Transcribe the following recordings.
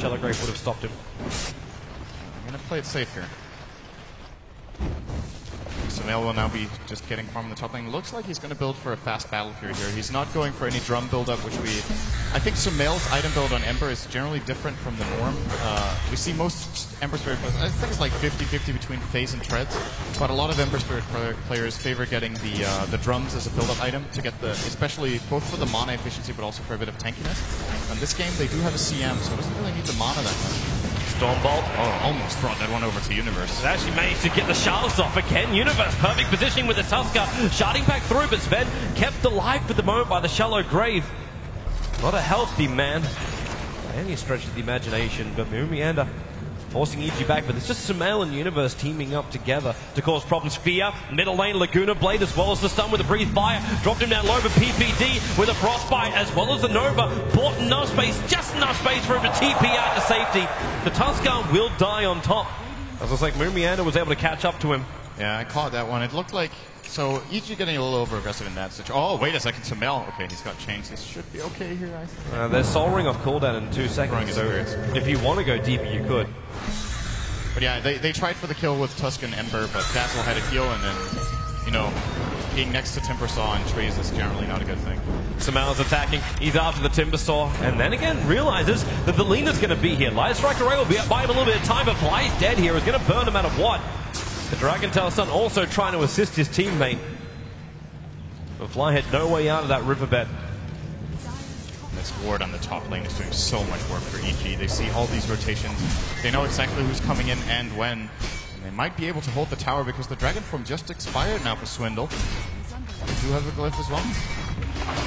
Shallow Grave would have stopped him. I'm going to play it safe here. Sumail will now be just getting farm in the top lane. Looks like he's going to build for a fast battle here. He's not going for any drum build-up, which I think Sumail's item build on Ember is generally different from the norm. We see most Ember Spirit players, I think it's like 50-50 between phase and treads, but a lot of Ember Spirit players favor getting the drums as a build-up item to get the, especially both for the mana efficiency, but also for a bit of tankiness. In this game, they do have a CM, so it doesn't really need the mana that much. Stormbolt. Oh, almost brought that one over to Universe. It actually managed to get the shards off again. Universe, perfect positioning with the Tusker. Sharding back through, but Sven kept alive for the moment by the Shallow Grave. Not a healthy man. Any stretch of the imagination, but Mumianda forcing EG back, but it's just Sumail and Universe teaming up together to cause problems. Fear, middle lane, Laguna Blade, as well as the stun with the Breathe Fire. Dropped him down low, but PPD with a Frostbite, as well as the Nova. Bought enough space, just enough space for him to TP out to safety. The Tusker will die on top. As it was like Mumianda was able to catch up to him. Yeah, I caught that one. It looked like, so EG getting a little over-aggressive in that situation. Oh, wait a second, Sumail. Okay, he's got chains. This should be okay here, I think. There's Soul Ring off cooldown in 2 seconds, so if you want to go deeper, you could. But yeah, they tried for the kill with Tusk and Ember, but Dazzle had a heal, and then, you know, being next to Timbersaw and trees is generally not a good thing. Sumail's attacking, he's after the Timbersaw, and then again realizes that the Lena's going to be here. Light Striker Ray will buy him a little bit of time, but Fly's dead here. He's going to burn no matter what. The Dragon Tail Sun also trying to assist his teammate. But Fly had no way out of that riverbed. This ward on the top lane is doing so much work for EG. They see all these rotations. They know exactly who's coming in and when. And they might be able to hold the tower because the Dragon Form just expired now for Swindle. They do have a glyph as well.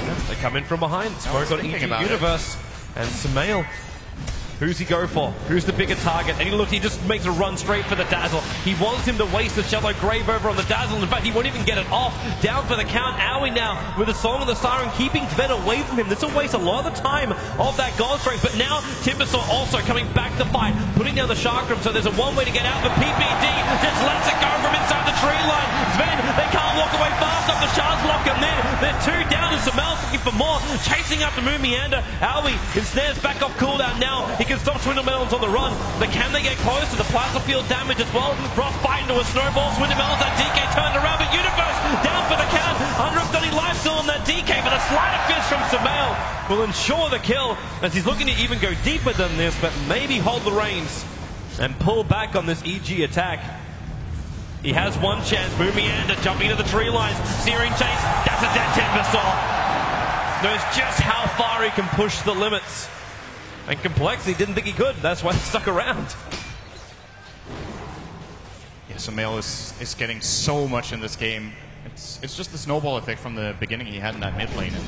Yeah, they come in from behind. Spoke on EG Universe. And Sumail. Who's he go for? Who's the bigger target? And he just makes a run straight for the Dazzle. He wants him to waste the Shallow Grave over on the Dazzle. In fact, he won't even get it off. Down for the count. Owie now with the Song of the Siren keeping Sven away from him. This will waste a lot of the time of that God Strength. But now Timbersaw also coming back to fight, putting down the Chakram. So there's a one way to get out. But PPD just lets it go from inside the tree line. Sven, they can't walk away fast enough. The shards lock him there. They're 2 down and Sumail's looking for more. Chasing after Mumianda. Owie ensnares back off cooldown now. He can stop Swindle Melons on the run, but can they get close to the plasma field damage as well? Frostbite into a snowball. Swindle Melons, that DK turned around, but Universe down for the count. 130 life still on that DK, but a sleight of fist from Sumail will ensure the kill as he's looking to even go deeper than this, but maybe hold the reins and pull back on this EG attack. He has one chance. Mumianda jumping into the tree lines. Searing Chase. That's a dead Timbersaw. Knows just how far he can push the limits. And Complexity didn't think he could. That's why he stuck around. Yeah, Sumail is getting so much in this game. It's just the snowball effect from the beginning he had in that mid lane. And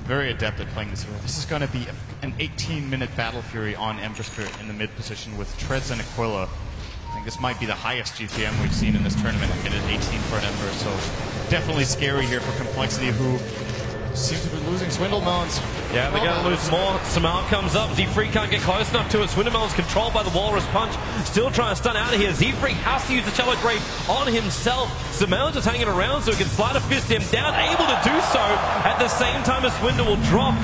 very adept at playing this hero. This is going to be an 18-minute Battle Fury on Ember Spirit in the mid position with Treads and Aquila. I think this might be the highest GPM we've seen in this tournament. It is 18 for an Ember, so definitely scary here for Complexity, who seems to be losing Swindle Melons. Yeah, they're going to lose more. Sumail comes up. Z-Free can't get close enough to it. Swindle Melons controlled by the Walrus Punch. Still trying to stun out of here. Z-Free has to use the Shallow Grave on himself. Sumail just hanging around so he can slide a fist him down. Able to do so at the same time as Swindle will drop.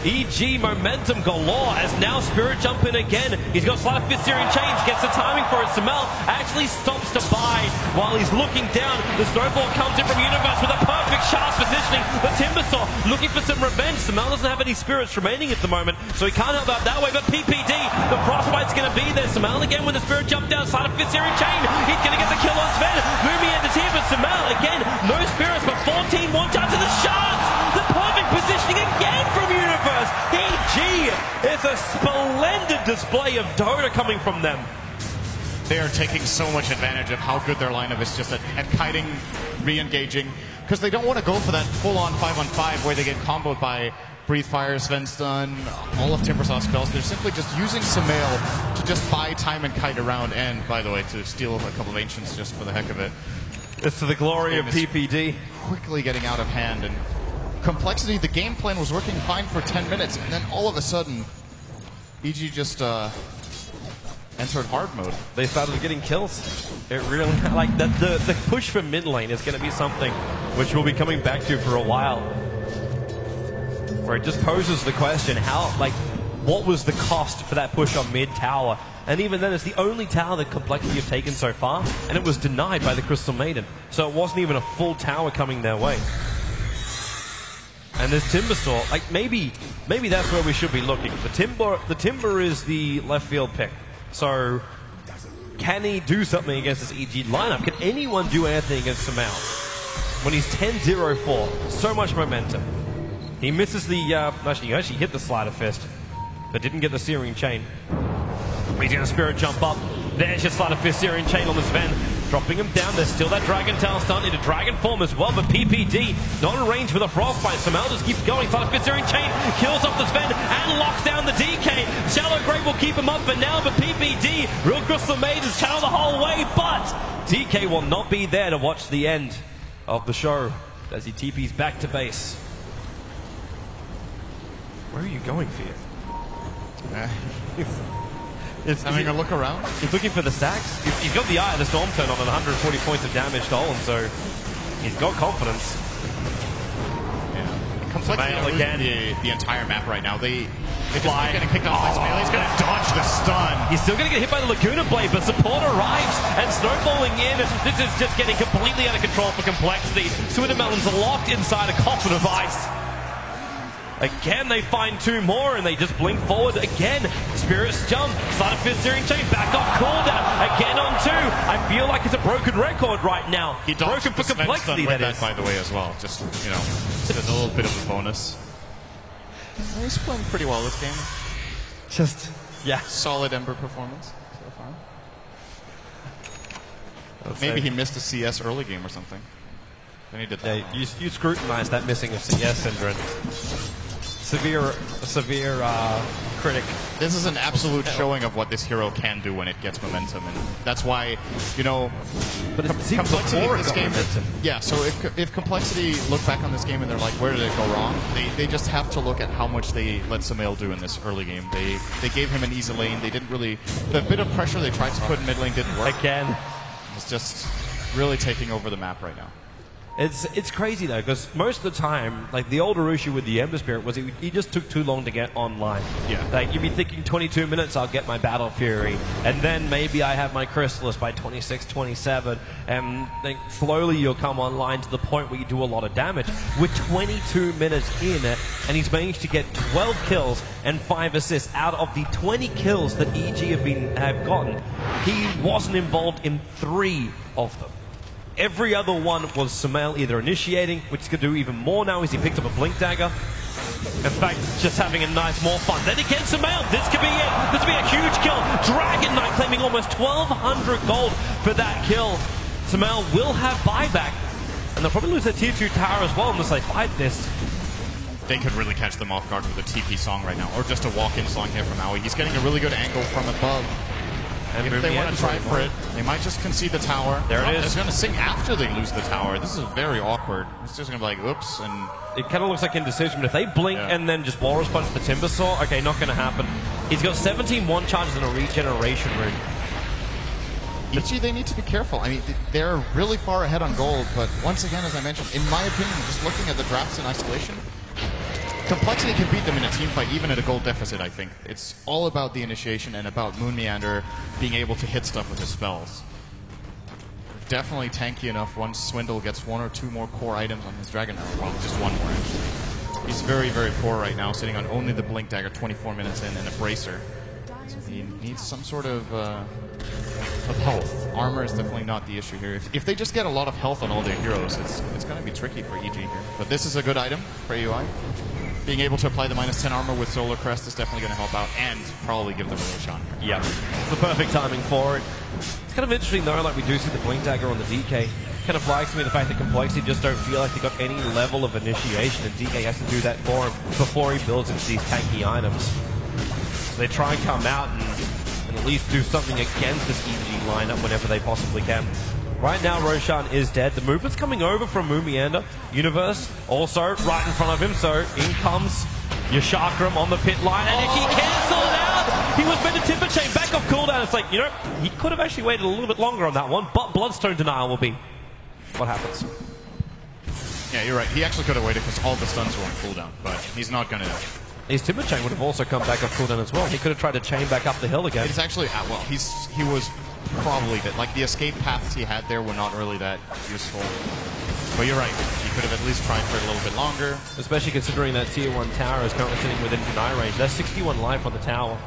EG momentum galore as now Spirit jump in again. He's got slight fist searing change, gets the timing for it. Sumail actually stops to buy while he's looking down. The snowball comes in from Universe with a perfect sharp positioning. The Timbersaw looking for some revenge. Sumail doesn't have any spirits remaining at the moment, so he can't help out that way. But PPD, the Frostbite's going to be there. Sumail again with the Spirit jump down, slight fist searing chain. He's going to get the kill on Sven. Mumianda's here, but Sumail again, no spirits, but 14 one touch to the shards. The perfect positioning again from Universe. EG is a splendid display of Dota coming from them. They are taking so much advantage of how good their lineup is just at kiting, re-engaging, because they don't want to go for that full-on 5-on-5 where they get comboed by Breathe Fire, Sven Stun, all of Timbersaw's spells. They're simply just using Sumail to just buy time and kite around, and by the way, to steal a couple of Ancients just for the heck of it. It's to the glory of PPD. Quickly getting out of hand, and Complexity, the game plan was working fine for 10 minutes, and then all of a sudden, EG just entered hard mode. They started getting kills. It really, like, the push for mid lane is going to be something which we'll be coming back to for a while. Where it just poses the question, how, like, what was the cost for that push on mid tower. And even then, it's the only tower that Complexity have taken so far, and it was denied by the Crystal Maiden. So it wasn't even a full tower coming their way. And there's Timbersaw. Like, maybe that's where we should be looking. The Timber is the left field pick. So can he do something against this EG lineup? Can anyone do anything against Sumail? When he's 10-0-4, so much momentum. He misses the, actually hit the Slider Fist, but didn't get the Searing Chain. He's going to Spirit Jump up. There's your Slider Fist Searing Chain on the Sven. Dropping him down. There's still that Dragon Tail stun into Dragon Form as well, but PPD not in range for the Frostbite. Sumail just keeps going. Slider Fist Searing Chain kills off the Sven and locks down the DK. Shallow Grave will keep him up for now, but PPD, Real Crystal Maidens channel the whole way, but DK will not be there to watch the end of the show as he TPs back to base. Where are you going, Fear? It's having a look around. He's looking for the stacks. He's got the Eye of the Storm Turn on 140 points of damage stolen, so he's got confidence. Yeah. Sumail again. The entire map right now. They just keep getting picked off by Sumail. He's going to dodge the stun. He's still going to get hit by the Laguna Blade, but support arrives and snowballing in. This is just getting completely out of control for Complexity. Swinnermelon's locked inside a coffin of ice. Again, they find two more, and they just blink forward again. Spirits jump, Slider Fist Searing Chain, back off cooldown, again on two. I feel like it's a broken record right now. He broken for Complexity, that is. By the way, as well. Just, you know, just a little bit of a bonus. He's playing pretty well this game. Just, yeah. Solid Ember performance so far. Maybe he missed a CS early game or something. Then he did that. Yeah, you scrutinize that missing of CS, Syndren. Severe critic. This is an absolute showing of what this hero can do when it gets momentum, and that's why, you know, but Complexity in this game. Yeah, so if Complexity look back on this game and they're like, where did it go wrong? They just have to look at how much they let Sumail do in this early game. They gave him an easy lane. They didn't really, the bit of pressure they tried to put in mid lane didn't work. Again, it's just really taking over the map right now. It's crazy though, because most of the time, like the older issue with the Ember Spirit was he just took too long to get online. Yeah. Like you'd be thinking 22 minutes, I'll get my Battle Fury, and then maybe I have my Chrysalis by 26, 27, and then slowly you'll come online to the point where you do a lot of damage. We're 22 minutes in it, and he's managed to get 12 kills and 5 assists out of the 20 kills that EG have gotten. He wasn't involved in 3 of them. Every other one was Sumail either initiating, which is going to do even more now as he picked up a Blink Dagger. In fact, just having a nice more fun. Then again, Sumail, this could be it. This could be a huge kill. Dragon Knight claiming almost 1,200 gold for that kill. Sumail will have buyback, and they'll probably lose their tier 2 tower as well unless they fight this. They could really catch them off guard with a TP song right now, or just a walk-in song here from Aoi. He's getting a really good angle from above. And if they want to try for it, they might just concede the tower. There it is. It's going to sing after they lose the tower. This is very awkward. It's just going to be like, oops, and... It kind of looks like indecision, but if they blink and then just Walrus Punch the Timbersaw, okay, not going to happen. He's got 17 one charges and a regeneration rune. EG, they need to be careful. I mean, they're really far ahead on gold, but once again, as I mentioned, in my opinion, just looking at the drafts in isolation, Complexity can beat them in a team fight, even at a gold deficit, I think. It's all about the initiation and about Moon Meander being able to hit stuff with his spells. Definitely tanky enough once Swindle gets 1 or 2 more core items on his Dragon Arrow. Well, just 1 more, actually. He's very, very poor right now, sitting on only the Blink Dagger 24 minutes in and a Bracer. So he needs some sort of health. Armor is definitely not the issue here. If they just get a lot of health on all their heroes, it's going to be tricky for EG here. But this is a good item for AUI. Being able to apply the -10 armor with Solar Crest is definitely going to help out and probably give them a real shot. Yeah, it's the perfect timing for it. It's kind of interesting though, like we do see the Blink Dagger on the DK. Kind of flags to me the fact that Complexity just don't feel like they got any level of initiation, and DK has to do that for him before he builds into these tanky items. So they try and come out and at least do something against this EG lineup whenever they possibly can. Right now, Roshan is dead. The movement's coming over from Moomiander. Universe also right in front of him, so in comes Yashakram on the pit line, and he cancelled out! He was meant to Timber Chain, back off cooldown. It's like, you know, he could have actually waited a little bit longer on that one, but Bloodstone Denial will be what happens. Yeah, you're right. He actually could have waited because all the stuns were on cooldown, but he's not going to His Timber Chain would have also come back off cooldown as well. He could have tried to chain back up the hill again. It's actually, well, he was probably that. Like, the escape paths he had there were not really that useful. But you're right, he could have at least tried for a little bit longer. Especially considering that tier 1 tower is currently sitting within deny range. There's 61 life on the tower.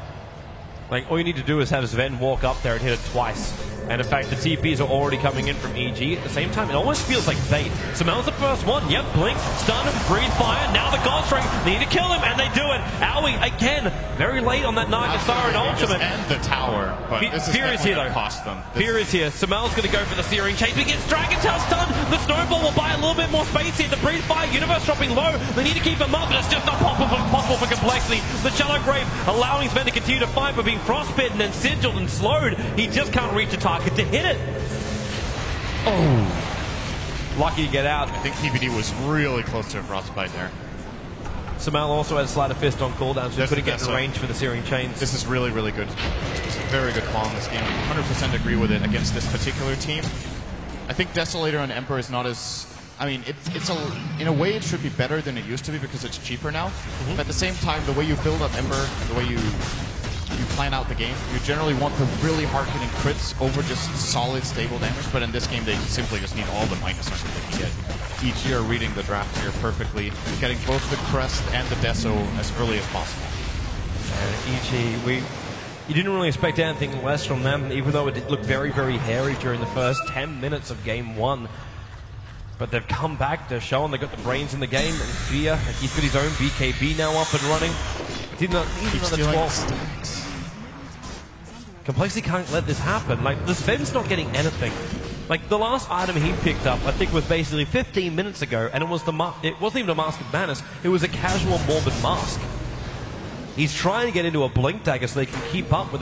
Like, all you need to do is have Sven walk up there and hit it twice. And in fact, the TPs are already coming in from EG. At the same time, it almost feels like bait. Sumail's the first one. Yep, blink, stun him, breathe fire. Now the God's Ring. They need to kill him, and they do it. Owie, again, very late on that Nagasara and ultimate. And the tower. But this is Fear is here, though. Cost them. Fear is here. Sumail's going to go for the Searing Chase. He gets Dragon Tail stunned. The Snowball will buy a little bit more space here. The breathe fire, Universe dropping low. They need to keep him up, but it's just not possible for complexity. The Shallow Grave allowing Sven to continue to fight, but being frostbitten and sigiled and slowed. He just can't reach the target to hit it. Oh, lucky to get out. I think TBD was really close to a frostbite there. Sumail also has Sleight of Fist on cooldown, so he couldn't get in range for the Searing Chains. This is really, really good. It's a very good call in this game. 100% agree with it against this particular team. I think Desolator on Emperor is not as... I mean, in a way it should be better than it used to be because it's cheaper now. But at the same time, the way you build up Ember, the way you plan out the game, you generally want the really hard-hitting crits over just solid, stable damage, but in this game they simply just need all the minuses that they can get. EG are reading the draft here perfectly, getting both the Crest and the Deso as early as possible. And EG, you didn't really expect anything less from them, even though it did look very, very hairy during the first 10 minutes of Game 1. But they've come back, they're showing they've got the brains in the game, and Fear, he's got his own BKB now up and running. Even another 12. Complexity can't let this happen. Like, the Sven's not getting anything. Like, the last item he picked up, I think, was basically 15 minutes ago, and it wasn't even a Mask of Madness, it was a casual Morbid Mask. He's trying to get into a Blink Dagger so they can keep up with